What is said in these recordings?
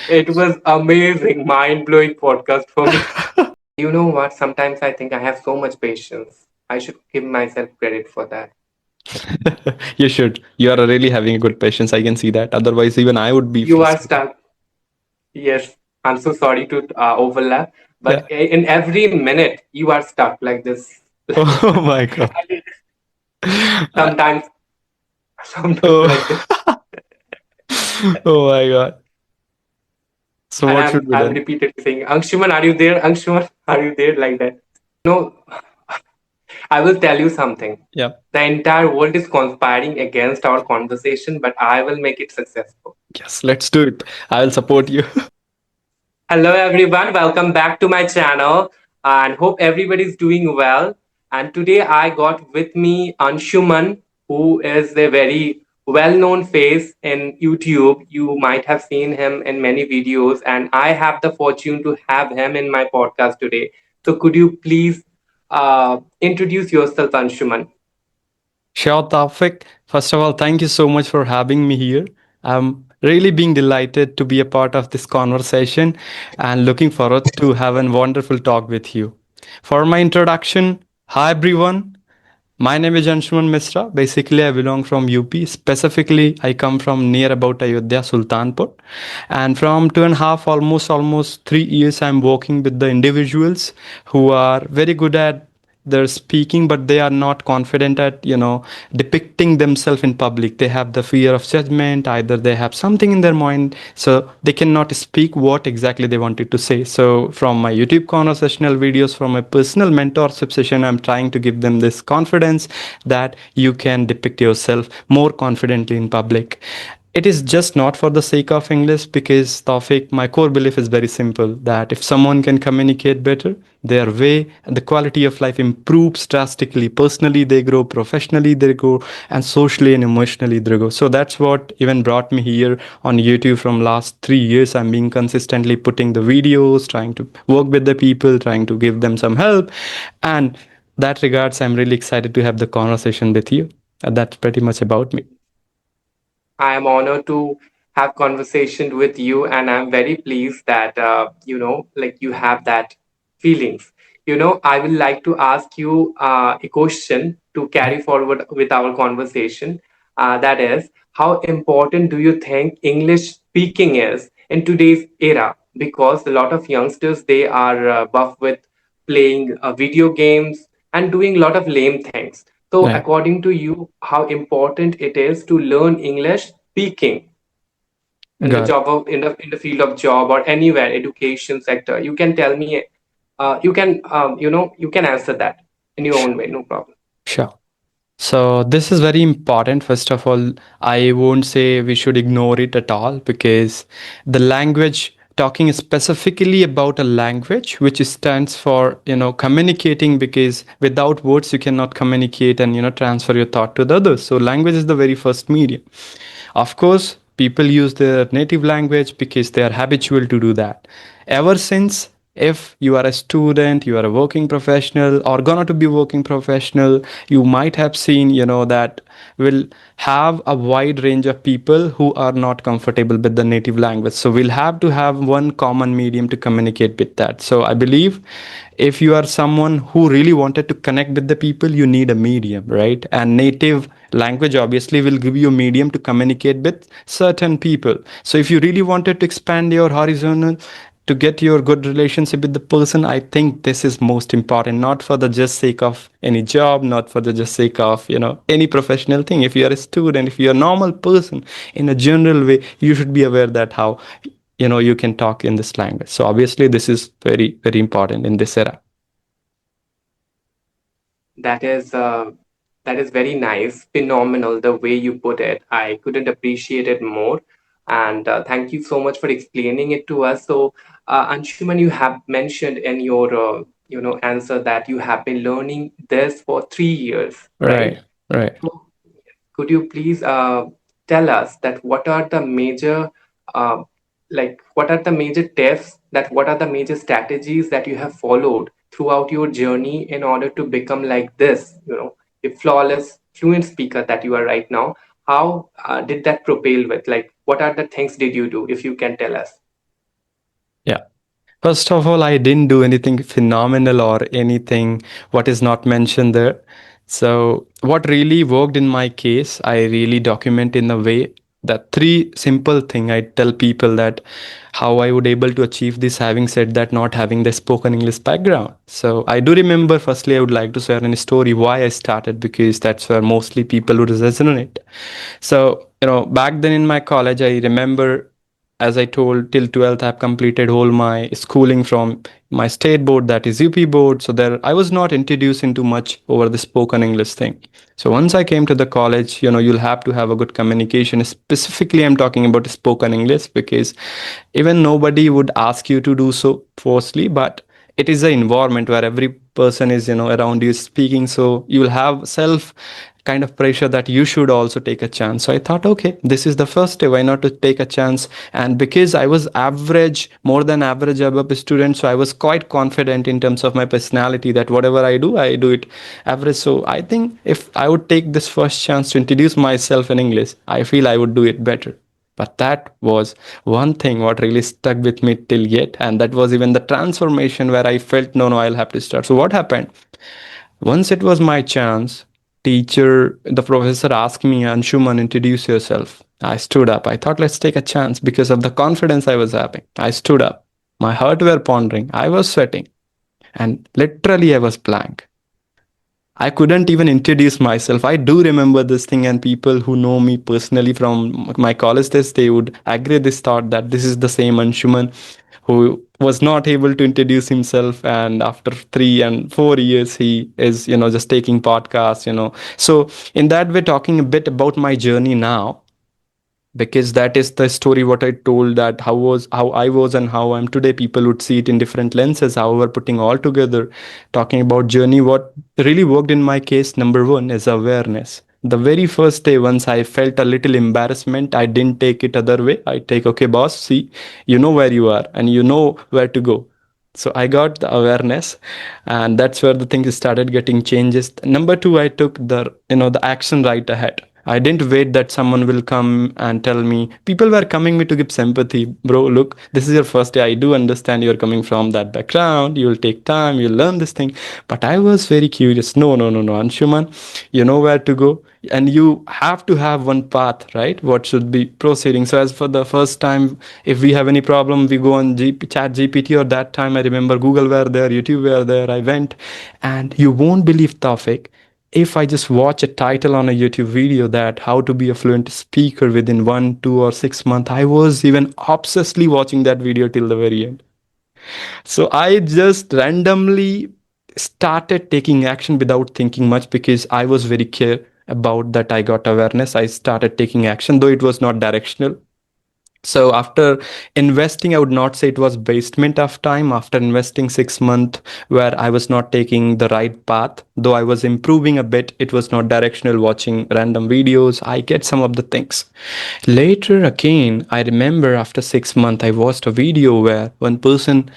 It was amazing, mind-blowing podcast for me. You know what? Sometimes I think I have so much patience. I should give myself credit for that. You should. You are really having a good patience. I can see that. Otherwise, even I would be You are frustrated. stuck. Yes, I'm so sorry to overlap, but Yeah. in every minute you are stuck like this. Oh my God. I- Sometimes, sometimes oh. like this, Oh my God. So and what I'm should be I'm done? repeatedly saying, Anshuman, are you there? Anshuman, are you there? Like that. No, I will tell you something. Yeah. The entire world is conspiring against our conversation, but I will make it successful. Yes, let's do it. I will support you. Hello, everyone. Welcome back to my channel, and hope everybody's doing well. And today I got with me Anshuman, who is a very well-known face in YouTube. You might have seen him in many videos, and I have the fortune to have him in my podcast today. So, could you please introduce yourself, Anshuman? Sure, Tawfiq. First of all, thank you so much for having me here. I'm really being delighted to be a part of this conversation and looking forward to have a wonderful talk with you. For my introduction, hi everyone. My name is Anshuman Misra. Basically, I belong from UP. Specifically, I come from near about Ayodhya, Sultanpur. And from 2.5, almost 3 years, I'm working with the individuals who are very good at their speaking, but they are not confident at depicting themselves in public. They have the fear of judgment. Either they have something in their mind, so they cannot speak what exactly they wanted to say. So from my YouTube conversational videos, from my personal mentorship session, I'm trying to give them this confidence that you can depict yourself more confidently in public. It is just not for the sake of English, because Tawfiq, my core belief is very simple, that if someone can communicate better, their way and the quality of life improves drastically. Personally, they grow, professionally, they grow, and socially and emotionally, they grow. So that's what even brought me here on YouTube from last 3 years. I'm being consistently putting the videos, trying to work with the people, trying to give them some help. And that regards, I'm really excited to have the conversation with you. And that's pretty much about me. I am honored to have conversation with you, and I'm very pleased that like you have that feelings. I will like to ask you a question to carry forward with our conversation. That is, how important do you think English speaking is in today's era? Because a lot of youngsters, they are buff with playing video games and doing a lot of lame things. So, Right. according to you, how important it is to learn English speaking in the Got job of in the field of job or anywhere education sector? You can tell me. You can answer that in your own way. No problem. Sure. So this is very important. First of all, I won't say we should ignore it at all, because the language, talking specifically about a language which stands for communicating, because without words you cannot communicate and transfer your thought to the others. So language is the very first medium. Of course, people use their native language because they are habitual to do that. Ever since, if you are a student, you are a working professional or gonna to be working professional, you might have seen, that will have a wide range of people who are not comfortable with the native language. So we'll have to have one common medium to communicate with that. So I believe if you are someone who really wanted to connect with the people, you need a medium, right? And native language obviously will give you a medium to communicate with certain people. So if you really wanted to expand your horizon to get your good relationship with the person, I think this is most important, not for the just sake of any job, not for the just sake of any professional thing. If you are a student, if you're a normal person, in a general way, you should be aware that how you can talk in this language. So obviously this is very very important in this era. That is very nice, phenomenal the way you put it. I couldn't appreciate it more, and thank you so much for explaining it to us. So, Anshuman, you have mentioned in your answer that you have been learning this for 3 years, right? Right, right. So, could you please tell us that what are the major uh, what are the major tips, that what are the major strategies that you have followed throughout your journey in order to become like this, a flawless fluent speaker that you are right now? How did that propel with, like, What are the things did you do, if you can tell us? Yeah. First of all, I didn't do anything phenomenal or anything what is not mentioned there. So, what really worked in my case, I really document in a way that three simple thing I tell people that how I would able to achieve this, having said that not having the spoken English background. So I do remember firstly I would like to share a story why I started, because that's where mostly people would resonate. So, back then in my college, I remember, as I told, till 12th, I've completed whole my schooling from my state board, that is UP board. So there, I was not introduced into much over the spoken English thing. So once I came to the college, you'll have to have a good communication. Specifically, I'm talking about spoken English because even nobody would ask you to do so forcefully, but it is an environment where every person is around you speaking, so you will have self kind of pressure that you should also take a chance. So I thought, okay, this is the first day, why not to take a chance? And because I was average, more than average above a student, so I was quite confident in terms of my personality that whatever I do it average. So I think if I would take this first chance to introduce myself in English, I feel I would do it better. But that was one thing what really stuck with me till yet, and that was even the transformation where I felt no, no, I'll have to start. So what happened? Once it was my chance, the professor asked me, Anshuman, introduce yourself. I stood up. I thought, let's take a chance because of the confidence I was having. I stood up. My heart were pondering. I was sweating. And literally, I was blank. I couldn't even introduce myself. I do remember this thing, and people who know me personally from my college days, they would agree this thought that this is the same Anshuman who was not able to introduce himself, and after 3 and 4 years he is just taking podcasts. So in that way, talking a bit about my journey now, because that is the story what I told, that how I was and how I'm today, people would see it in different lenses. However, putting all together, talking about journey, what really worked in my case, number one is awareness. The very first day, once I felt a little embarrassment, I didn't take it other way. I take, okay boss, see, you know where you are and you know where to go. So I got the awareness, and that's where the things started getting changes. Number two, I took the action right ahead. I didn't wait that someone will come and tell me. People were coming me to give sympathy. Bro, look, this is your first day. I do understand you're coming from that background. You'll take time. You'll learn this thing. But I was very curious. No, no, no, no, Anshuman, you know where to go. And you have to have one path, right? What should be proceeding. So as for the first time, if we have any problem, we go on chat GPT, or that time I remember Google were there, YouTube were there. I went, and you won't believe, Tawfiq, if I just watch a title on a YouTube video that how to be a fluent speaker within 1, 2, or 6 months, I was even obsessively watching that video till the very end. So I just randomly started taking action without thinking much, because I was very clear about that. I got awareness. I started taking action, though it was not directional. So after investing, I would not say it was basement of time. After investing 6 months where I was not taking the right path, though I was improving a bit, it was not directional, watching random videos, I get some of the things. Later again, I remember after 6 months, I watched a video where one person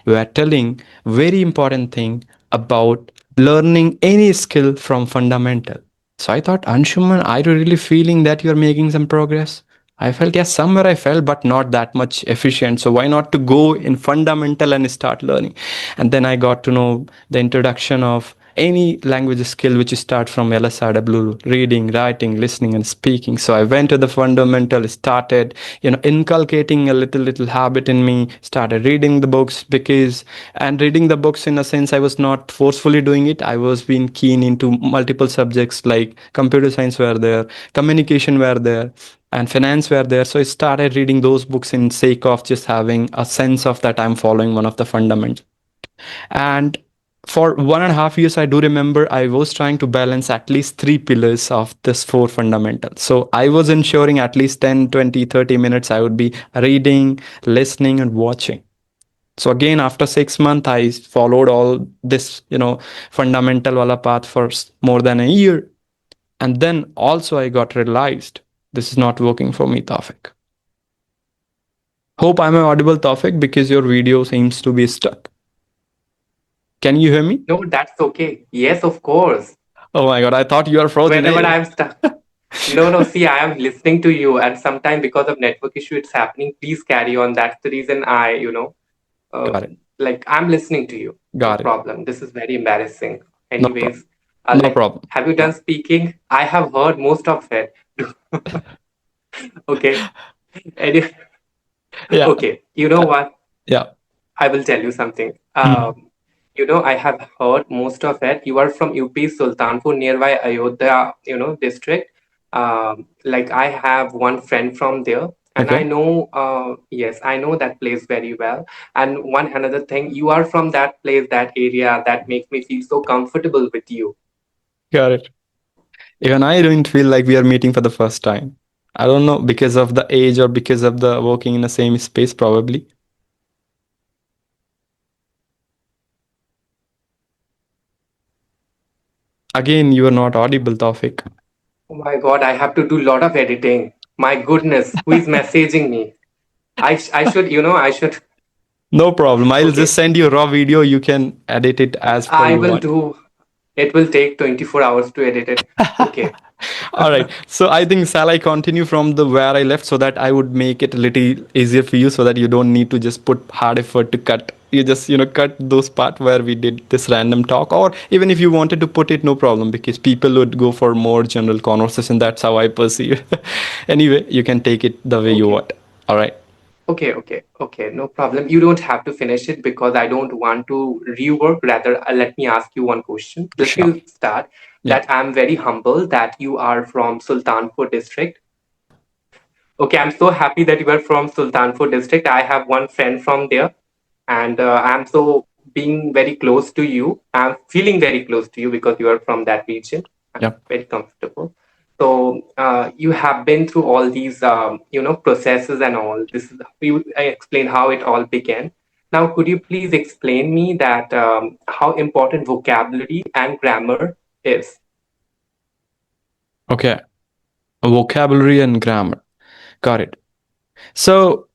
were telling very important thing about learning any skill from fundamental. So I thought, Anshuman, are you really feeling that you're making some progress? I felt, yes, somewhere I felt, but not that much efficient. So why not to go in fundamental and start learning? And then I got to know the introduction of any language skill which start from LSRW, reading, writing, listening, and speaking. So I went to the fundamental, started, inculcating a little habit in me, started reading the books, and reading the books in a sense, I was not forcefully doing it. I was being keen into multiple subjects like computer science were there, communication were there, and finance were there. So I started reading those books in sake of just having a sense of that I'm following one of the fundamentals. And for 1.5 years, I do remember I was trying to balance at least three pillars of this four fundamentals. So I was ensuring at least 10, 20, 30 minutes I would be reading, listening, and watching. So again, after 6 months, I followed all this, fundamental wala path for more than a year. And then also I got realized this is not working for me, Tawfiq. Hope I'm audible, Tawfiq, because your video seems to be stuck. Can you hear me? No, that's okay. Yes, of course. Oh my God, I thought you are frozen. Whenever Hey. I'm stuck. No, no, see, I am listening to you, and sometime because of network issue, it's happening. Please carry on. That's the reason uh, Got it. like I'm listening to you. No Got it. problem. This is very embarrassing. No problem. Anyways, No problem. have you done speaking? I have heard most of it. Okay. Any, Yeah. okay. You know Uh, what? yeah. I will tell you something. Mm. I have heard most of it. You are from UP Sultanpur, nearby Ayodhya, district. Like I have one friend from there, and I Okay. know, yes, I know that place very well. And one another thing, you are from that place, that area, that makes me feel so comfortable with you. Got it. Even I don't feel like we are meeting for the first time. I don't know because of the age or because of the working in the same space, probably. Again, you are not audible, Tawfiq. Oh my God, I have to do a lot of editing. My goodness, who is messaging me? I should, I should. No problem. I'll just Okay, send you a raw video. You can edit it as per I you will want. do. It will take 24 hours to edit it. Okay. All right. So I think shall I continue from the where I left so that I would make it a little easier for you so that you don't need to just put hard effort to cut. You just cut those part where we did this random talk, or even if you wanted to put it, no problem, because people would go for more general conversation. That's how I perceive. Anyway, you can take it the way you Okay. want. All right. Okay. No problem. You don't have to finish it because I don't want to rework. Rather, let me ask you one question. Let Sure. me start Yeah. that I'm very humble that you are from Sultanpur district. Okay, I'm so happy that you are from Sultanpur district. I have one friend from there, and I'm so being very close to you. I'm feeling very close to you because you are from that region. I'm Yeah. very comfortable. So you have been through all these, processes and all. This is I explain how it all began. Now, could you please explain me that how important vocabulary and grammar is? Okay. Vocabulary and grammar. Got it. So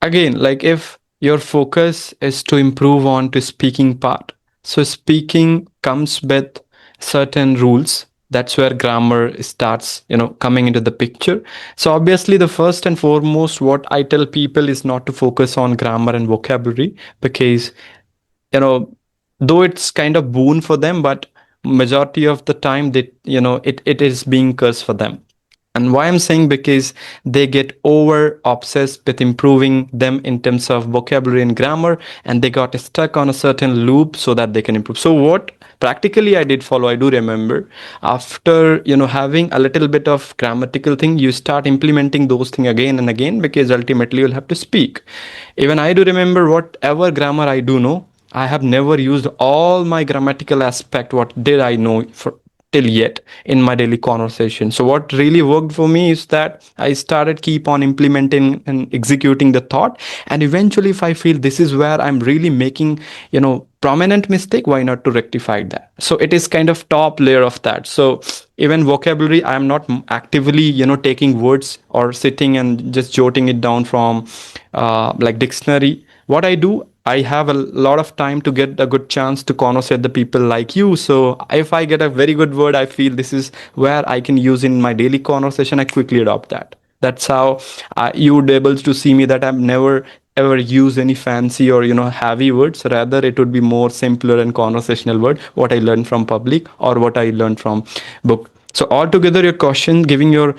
again, like if your focus is to improve on to speaking part, so speaking comes with certain rules. That's where grammar starts, coming into the picture. So obviously, the first and foremost, what I tell people is not to focus on grammar and vocabulary, because you know though it's kind of boon for them, but majority of the time that it is being curse for them. And why I'm saying, because they get over obsessed with improving them in terms of vocabulary and grammar, and they got stuck on a certain loop so that they can improve. So what practically I did follow, I do remember, after having a little bit of grammatical thing, you start implementing those things again and again, because ultimately you'll have to speak. Even I do remember whatever grammar I do know, I have never used all my grammatical aspect what did I know for till yet in my daily conversation. So what really worked for me is that I started keep on implementing and executing the thought, and eventually if I feel this is where I'm really making prominent mistake, why not to rectify that? So it is kind of top layer of that. So even vocabulary, I am not actively taking words or sitting and just jotting it down from like dictionary. What I do, I have a lot of time to get a good chance to converse with the people like you. So if I get a very good word, I feel this is where I can use in my daily conversation, I quickly adopt that. That's how you would be able to see me, that I've never ever use any fancy or heavy words. Rather, it would be more simpler and conversational word, what I learned from public or what I learned from book. So altogether, your question, giving your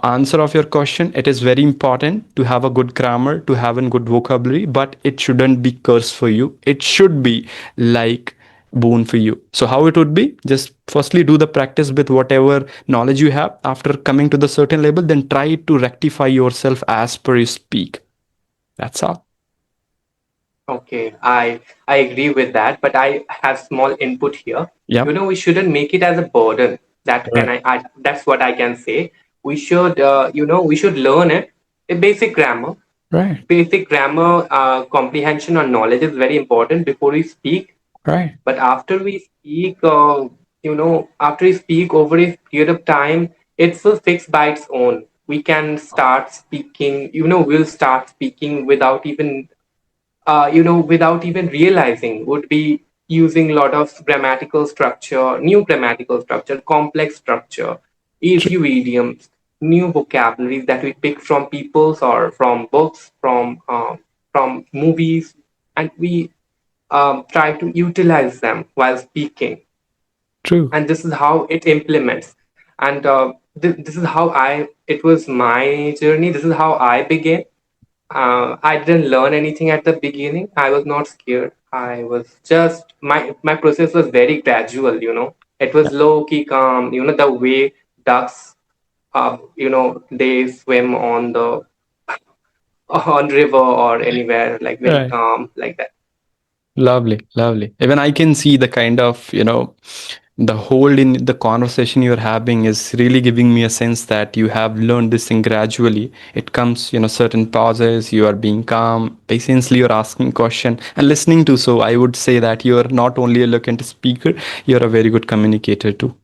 answer of your question, it is very important to have a good grammar, to have a good vocabulary, but it shouldn't be curse for you. It should be like boon for you. So how it would be, just firstly do the practice with whatever knowledge you have. After coming to the certain level, then try to rectify yourself as per you speak. That's all. Okay, I agree with that, but I have small input here. Yep. We shouldn't make it as a burden. That can Right. I that's what I can say. We should, we should learn it. A basic grammar, Right. comprehension or knowledge is very important before we speak. Right. But after we speak over a period of time, it's a fixed by its own. We can start speaking. We'll start speaking without even realizing, would be using a lot of grammatical structure, new grammatical structure, complex structure. True. easy idioms, new vocabularies that we pick from people's or from books, from movies, and we try to utilize them while speaking. True. And this is how it implements. And this is how it was my journey. This is how I began. I didn't learn anything at the beginning. I was not scared. I was just my process was very gradual. It was Yeah. low key, calm. The way ducks, they swim on the on river or anywhere, like very Right. calm, like that. Lovely, lovely. Even I can see the kind of, the hold in the conversation you're having is really giving me a sense that you have learned this thing gradually. It comes, certain pauses, you are being calm, patiently you're asking question and listening to. So I would say that you're not only a eloquent speaker, you're a very good communicator too.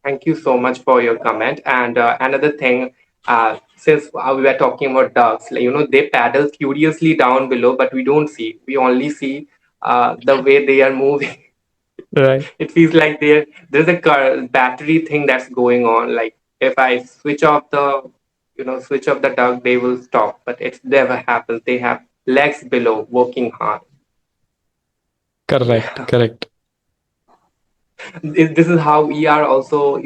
Thank you so much for your comment. And another thing, since we were talking about ducks, like, they paddle furiously down below, but we don't see. We only see the way they are moving. Right. It feels like there's a battery thing that's going on. Like if I switch off the duck, they will stop. But it never happens. They have legs below, working hard. Correct, correct. This is how we are also,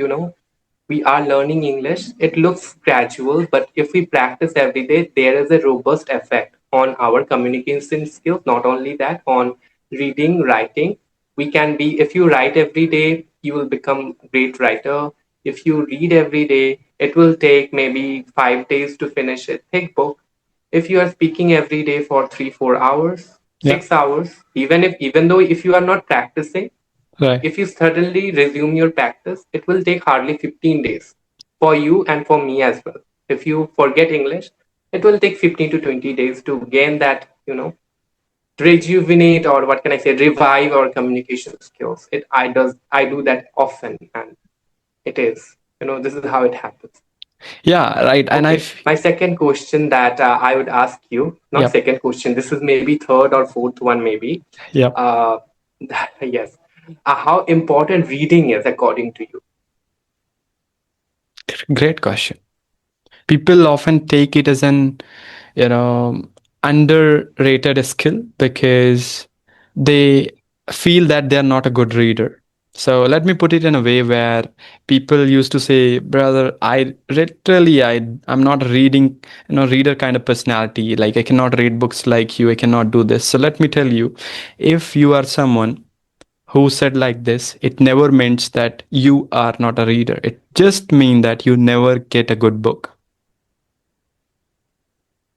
we are learning English. It looks gradual, but if we practice every day, there is a robust effect on our communication skills. Not only that, on reading, writing. We can be, if you write every day, you will become a great writer. If you read every day, it will take maybe 5 days to finish a thick book. If you are speaking every day for 3, 4 hours, Yeah, 6 hours, even though if you are not practicing, right. if you suddenly resume your practice, it will take hardly 15 days for you and for me as well. If you forget English, it will take 15 to 20 days to gain that, rejuvenate, or what can I say, revive our communication skills. I do that often, and it is, this is how it happens. Yeah, right. And Okay. My second question that I would ask you, not yep, second question, this is maybe third or fourth one, maybe. yep. Uh, yes. How important reading is according to you? Great question. People often take it as an, you know underrated skill because they feel that they're not a good reader. So let me put it in a way where people used to say, brother, I'm not a reader kind of personality. Like, I cannot read books like you, I cannot do this. So let me tell you, if you are someone who said like this, it never means that you are not a reader. It just means that you never get a good book.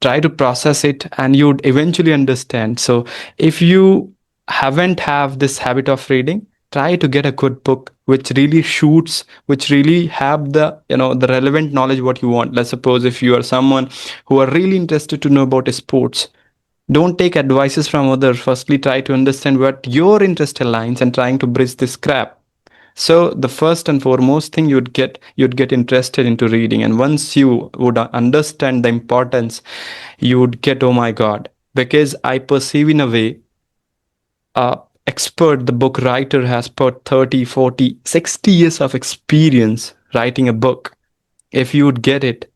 Try to process it and you'd eventually understand. So if you haven't have this habit of reading, try to get a good book which really shoots, which really have the relevant knowledge what you want. Let's suppose if you are someone who are really interested to know about sports, don't take advices from others. Firstly, try to understand what your interest aligns and trying to bridge this gap. So the first and foremost thing, you'd get interested into reading, and once you would understand the importance, you would get, oh my god, because I perceive in a way, expert, the book writer has put 30, 40, 60 years of experience writing a book. If you would get it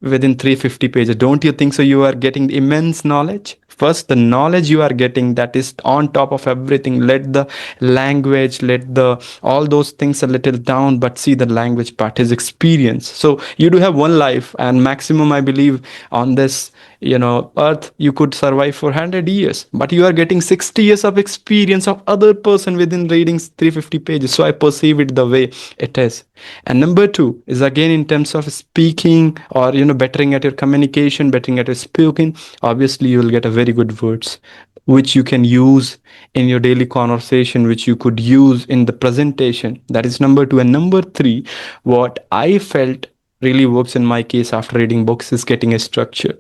within 350 pages, don't you think so? You are getting immense knowledge. First, the knowledge you are getting, that is on top of everything. Let the language, let the all those things a little down, but see the language part is experience. So you do have one life, and maximum, I believe, on this earth you could survive for 100 years, but you are getting 60 years of experience of other person within reading 350 pages. So I perceive it the way it is. And number two is again in terms of speaking, or bettering at your communication, bettering at your speaking. Obviously you will get a very good words which you can use in your daily conversation, which you could use in the presentation. That is number two. And number three, what I felt really works in my case after reading books is getting a structure.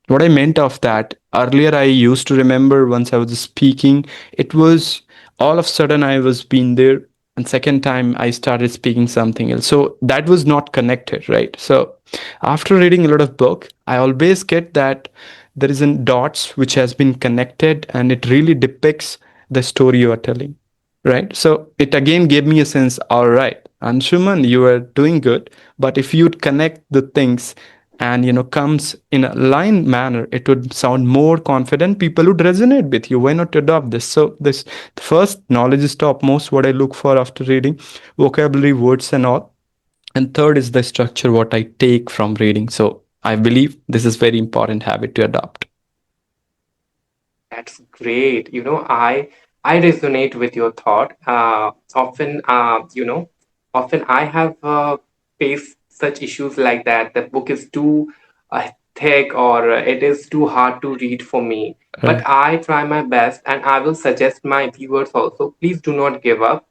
What I meant of that, earlier I used to remember once I was speaking, it was all of a sudden I was being there, and second time I started speaking something else. So that was not connected, right? So after reading a lot of book, I always get that there is a dots which has been connected and it really depicts the story you are telling. Right. So it again gave me a sense, all right, Anshuman, you are doing good, but if you'd connect the things and comes in a line manner, it would sound more confident. People would resonate with you. Why not adopt this? So this first, knowledge is topmost. What I look for after reading, vocabulary, words, and all. And third is the structure, what I take from reading. So I believe this is very important habit to adopt. That's great. I resonate with your thought. Often I have faced such issues like that. The book is too thick, or it is too hard to read for me. But Right. I try my best, and I will suggest my viewers also. Please do not give up.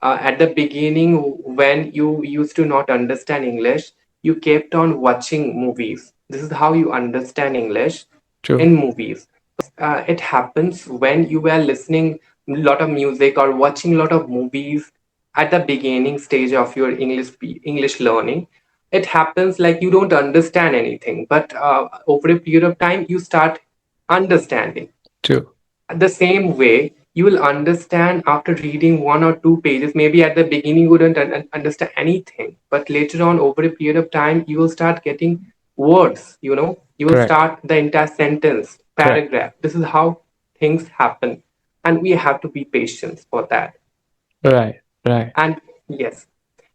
At the beginning, when you used to not understand English, you kept on watching movies. This is how you understand English, True. in movies. It happens when you were listening a lot of music or watching a lot of movies at the beginning stage of your English learning. It happens like you don't understand anything, but over a period of time, you start understanding. True. The same way, you will understand after reading one or two pages. Maybe at the beginning you wouldn't understand anything, but later on, over a period of time, you will start getting words. You will Correct. start the entire sentence, Correct. paragraph. This is how things happen, and we have to be patient for that. Right. Right. And yes,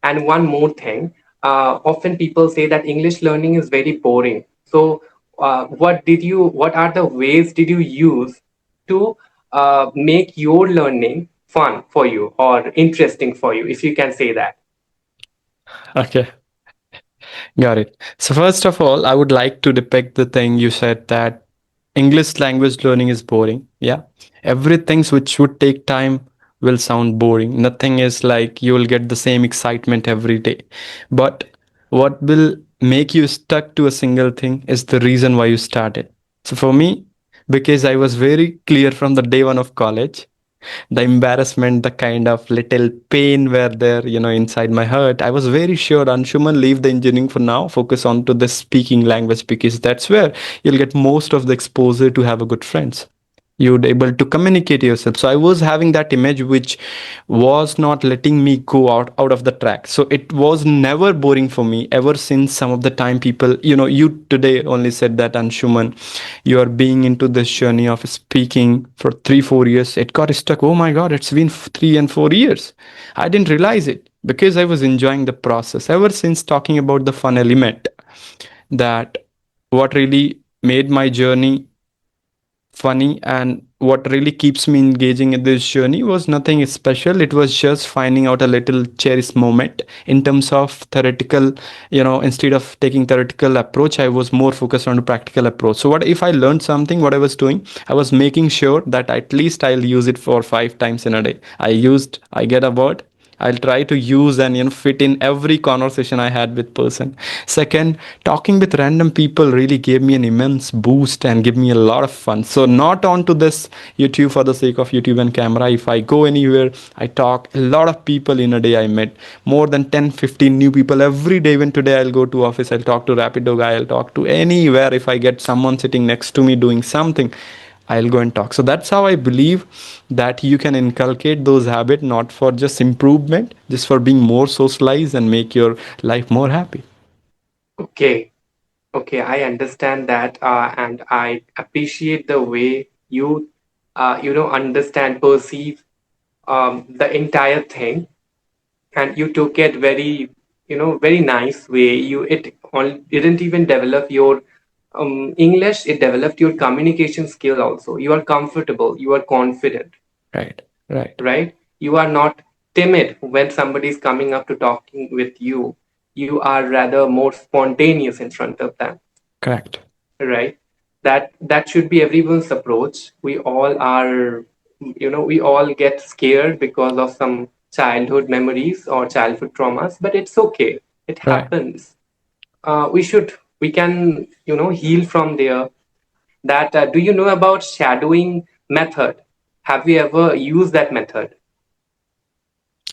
and one more thing, often people say that English learning is very boring. So, what are the ways did you use to make your learning fun for you or interesting for you, if you can say that? Okay. Got it. So first of all, I would like to depict the thing you said that English language learning is boring. Yeah. Everything which would take time will sound boring. Nothing is like you will get the same excitement every day. But what will make you stuck to a single thing is the reason why you started. So for me, because I was very clear from the day one of college, the embarrassment, the kind of little pain were there, inside my heart. I was very sure, Anshuman, leave the engineering for now, focus on to the speaking language because that's where you'll get most of the exposure to have a good friends. You'd able to communicate yourself. So I was having that image which was not letting me go out of the track. So it was never boring for me ever since some of the time people, you today only said that, Anshuman, you are being into this journey of speaking for 3 4 years. It got stuck. Oh my god, it's been 3 and 4 years. I didn't realize it because I was enjoying the process ever since talking about the fun element. That what really made my journey funny and what really keeps me engaging in this journey was nothing special. It was just finding out a little cherished moment in terms of theoretical. Instead of taking theoretical approach, I was more focused on the practical approach. So what if I learned something, what I was doing, I was making sure that at least I'll use it for 5 times in a day. I get a word, I'll try to use and fit in every conversation I had with person. Second, talking with random people really gave me an immense boost and give me a lot of fun. So not onto this YouTube for the sake of YouTube and camera. If I go anywhere, I talk a lot of people in a day. I met more than 10, 15 new people every day. Even today I'll go to office, I'll talk to Rapido guy, I'll talk to anywhere. If I get someone sitting next to me doing something, I'll go and talk. So that's how I believe that you can inculcate those habits, not for just improvement, just for being more socialized and make your life more happy. Okay, okay, I understand that, and I appreciate the way you, understand, perceive the entire thing, and you took it very, very nice way. It didn't even develop your English, it developed your communication skill also. You are comfortable, you are confident, Right, right, right? You are not timid when somebody is coming up to talking with you. You are rather more spontaneous in front of them, correct, right? That should be everyone's approach. We all get scared because of some childhood memories or childhood traumas, but it's okay, it right. happens. We can, heal from there. That Do you know about shadowing method? Have you ever used that method?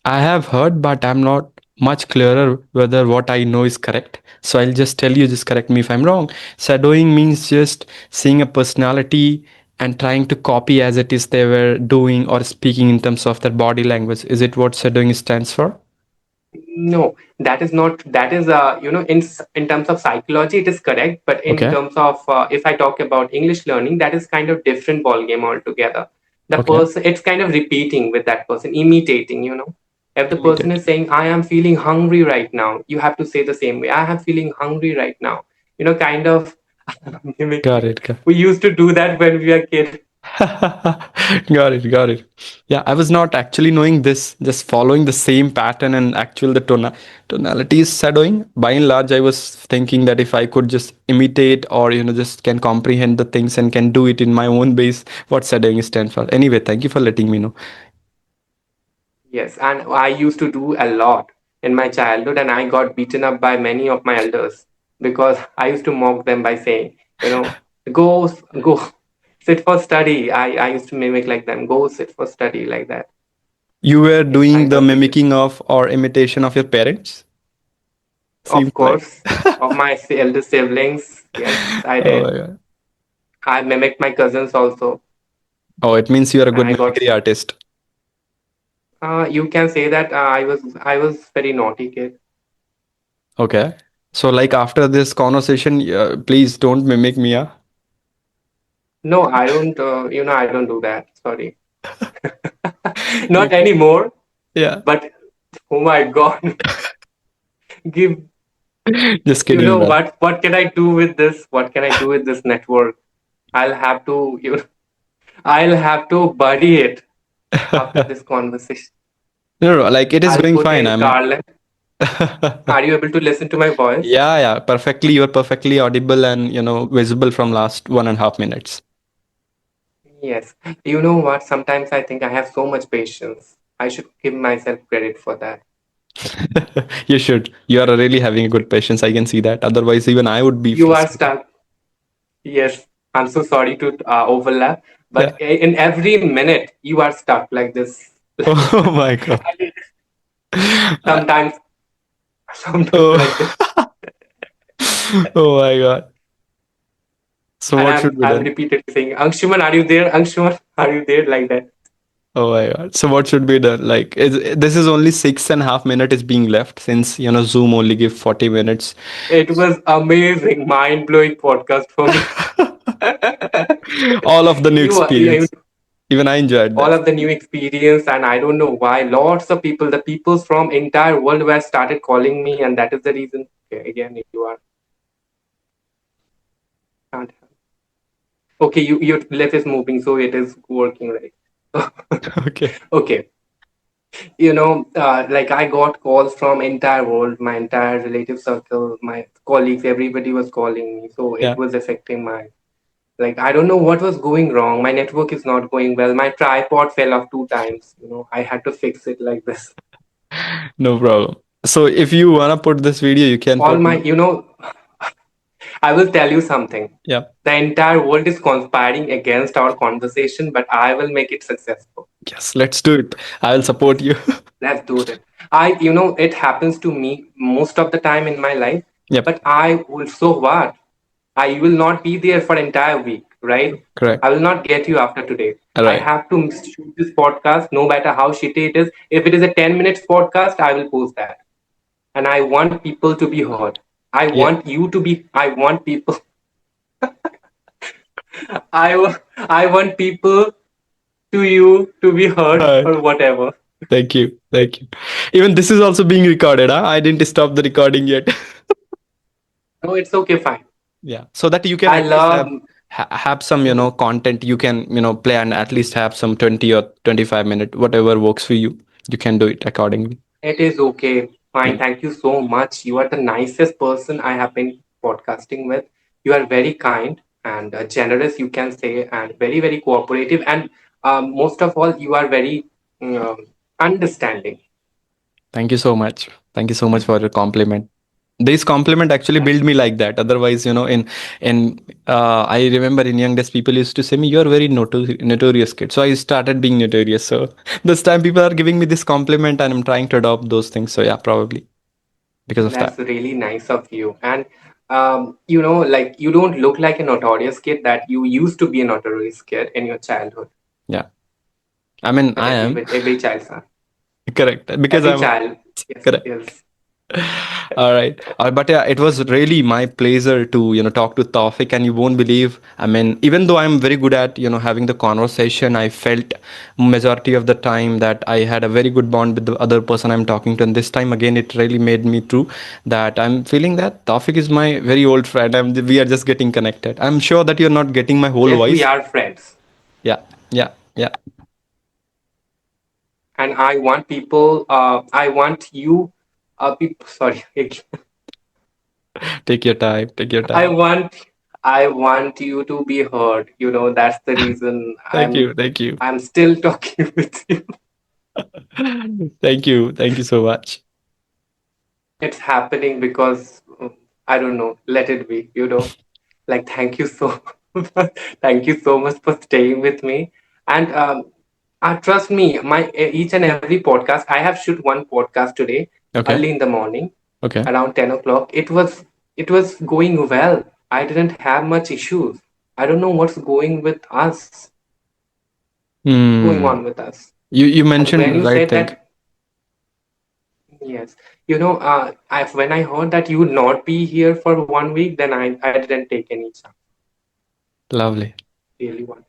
I have heard, but I'm not much clearer whether what I know is correct. So I'll just tell you, just correct me if I'm wrong. Shadowing means just seeing a personality and trying to copy as it is they were doing or speaking in terms of their body language. Is it what shadowing stands for? No, that is not. That is, in terms of psychology, it is correct. But in Okay. terms of, if I talk about English learning, that is kind of different ball game altogether. The Okay. person, it's kind of repeating with that person, imitating. If the person Immediate. is saying, "I am feeling hungry right now," you have to say the same way. "I am feeling hungry right now." Kind of Got mimicking. it. Got We used to do that when we were kid. got it. Got it. Yeah, I was not actually knowing this, just following the same pattern and actual the tonalities shadowing. By and large, I was thinking that if I could just imitate or just can comprehend the things and can do it in my own base, what shadowing stands for. Anyway, thank you for letting me know. Yes, and I used to do a lot in my childhood, and I got beaten up by many of my elders because I used to mock them by saying, go, go, sit for study. I used to mimic like them, go sit for study like that. You were Yes, I doing the got beaten. mimicking of or imitation of your parents. Seems Of like. course, of my elder siblings. Yes, I Oh did. my god. I mimicked my cousins also, Oh, it means you are a and good I got. mimicry artist. You can say that I was very naughty kid. Okay. So, like after this conversation, please don't mimic me. Yeah. No, I don't. I don't do that. Sorry, You not can. anymore. Yeah. But oh my God, give Just you kidding, know man. what can I do with this? What can I do with this network? I'll have to I'll have to bury it after this conversation. No, no, like it is I'll going put fine. a I mean, garland. Are you able to listen to my voice? yeah, yeah, perfectly. You are perfectly audible and visible from last 1.5 minutes. Yes. You know what? Sometimes I think I have so much patience. I should give myself credit for that. You should. You are really having a good patience. I can see that. Otherwise, even I would be You are frustrated. stuck. Yes. I'm so sorry to overlap, but Yeah. in every minute you are stuck like this. Oh my god. Sometimes, sometimes like this. Oh. Oh my god. So And what I'm should be I'm done? repeatedly saying, Anshuman, are you there? Anshuman, are you there? Like that. Oh my god. So what should be done? Like this is only 6.5 minutes is being left since Zoom only give 40 minutes. It was amazing, mind-blowing podcast for me. All of the new You experience. Even I enjoyed all that. of the new experience, and I don't know why. Lots of people, the peoples from entire world were started calling me, and that is the reason. Okay, again, you are can't. Okay, your left is moving, so it is working right. Okay. Okay, like I got calls from entire world, my entire relative circle, my colleagues, everybody was calling me, so it Yeah. was affecting my, like, I don't know what was going wrong. My network is not going well. My tripod fell off 2 times. I had to fix it like this. No problem. So if you wanna put this video, you can All put. my, I will tell you something. Yeah. The entire world is conspiring against our conversation, but I will make it successful. Yes, let's do it. I'll support you. Let's do it. It happens to me most of the time in my life, Yep. but I will, so what? I will not be there for entire week, right? Correct. I will not get you after today. All I right. have to shoot this podcast, no matter how shitty it is. If it is a 10 minutes podcast, I will post that. And I want people to be heard. Yeah. I want people, I want people to you to be All heard right. or whatever. Thank you. Thank you. Even this is also being recorded. Huh? I didn't stop the recording yet. No, it's okay, fine. Yeah. So that you can I at least love. have some Mhm. content you can play and at least have some 20 or 25 minute whatever works for you. You can do it accordingly. It is okay. Fine. Yeah. Thank you so much. You are the nicest person I have been podcasting with. You are very kind and generous, you can say, and very, very cooperative. And most of all, you are very um, understanding. Thank you so much. Thank you so much for your compliment. This compliment actually built me like that. Otherwise, in I remember in young days, people used to say me, "You're very notorious kid." So I started being notorious. So this time, people are giving me this compliment, and I'm trying to adopt those things. So yeah, probably because of that. That's really nice of you. And, like you don't look like a notorious kid that you used to be a notorious kid in your childhood. Yeah, I mean, But I am every child, sir. correct because Every I'm child. Yes, correct. yes. All right. But yeah, it was really my pleasure to, talk to Tawfiq, and you won't believe, I mean, even though I'm very good at, having the conversation, I felt majority of the time that I had a very good bond with the other person I'm talking to. And this time again, it really made me true that I'm feeling that Tawfiq is my very old friend. We are just getting connected. I'm sure that you're not getting my whole Yes, we voice. are friends. Yeah. Yeah. Yeah. And I want people, I want you, sorry, Take your time. Take your I time. want, I want you to be heard. You know, that's the reason Thank you. Thank you. I'm still talking with you. Thank you. Thank you so much. It's happening because I don't know. Let it be. You know, like thank you so, thank you so much for staying with me. And trust me, my each and every podcast. I have shoot one podcast today, Okay. early in the morning, Okay. around 10 o'clock. It was going well. I didn't have much issues. I don't know what's going with us, going Hmm. on with us. You And when mentioned you right said thing. that, yes, you know, when I heard that you would not be here for 1 week, then I didn't take any chance. Lovely. Really one.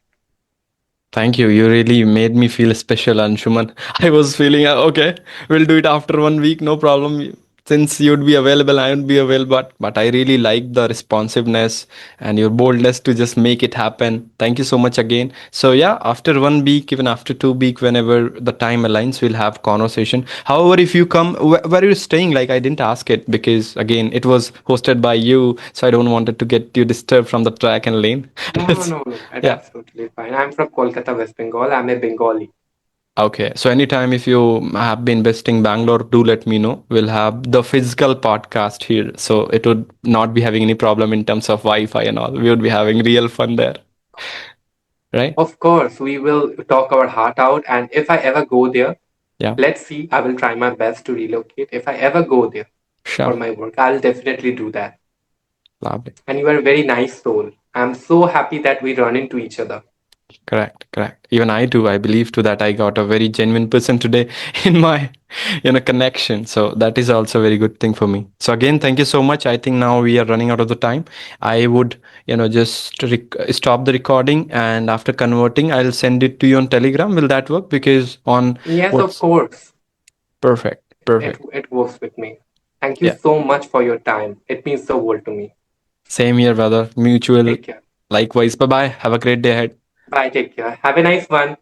Thank you. You really made me feel special, Anshuman. I was feeling okay. We'll do it after 1 week. No problem. Since you'd be available, I would be available. But I really like the responsiveness and your boldness to just make it happen. Thank you so much again. So yeah, after 1 week, even after 2 week, whenever the time aligns, we'll have conversation. However, if you come, where are you staying? Like I didn't ask it because again, it was hosted by you, so I don't wanted to get you disturbed from the track and lane. No, Let's, no, no. It's yeah. absolutely fine. I'm from Kolkata, West Bengal. I'm a Bengali. Okay, so anytime if you have been visiting Bangalore, do let me know. We'll have the physical podcast here, so it would not be having any problem in terms of Wi-Fi and all. We would be having real fun there, right? Of course, we will talk our heart out. And if I ever go there, Yeah, let's see. I will try my best to relocate. If I ever go there for sure. my work, I'll definitely do that. Lovely. And you are a very nice soul. I'm so happy that we run into each other. Correct, correct. Even I too, I believe to that I got a very genuine person today in my, connection. So that is also a very good thing for me. So again, thank you so much. I think now we are running out of the time. I would, just stop the recording and after converting, I'll send it to you on Telegram. Will that work? Because on Yes, of what's course. perfect, It perfect. it works with me. Thank you Yeah. so much for your time. It means the world to me. Same here, brother. Mutual. Take care. Likewise. Bye bye. Have a great day ahead. Bye. Take care. Have a nice one.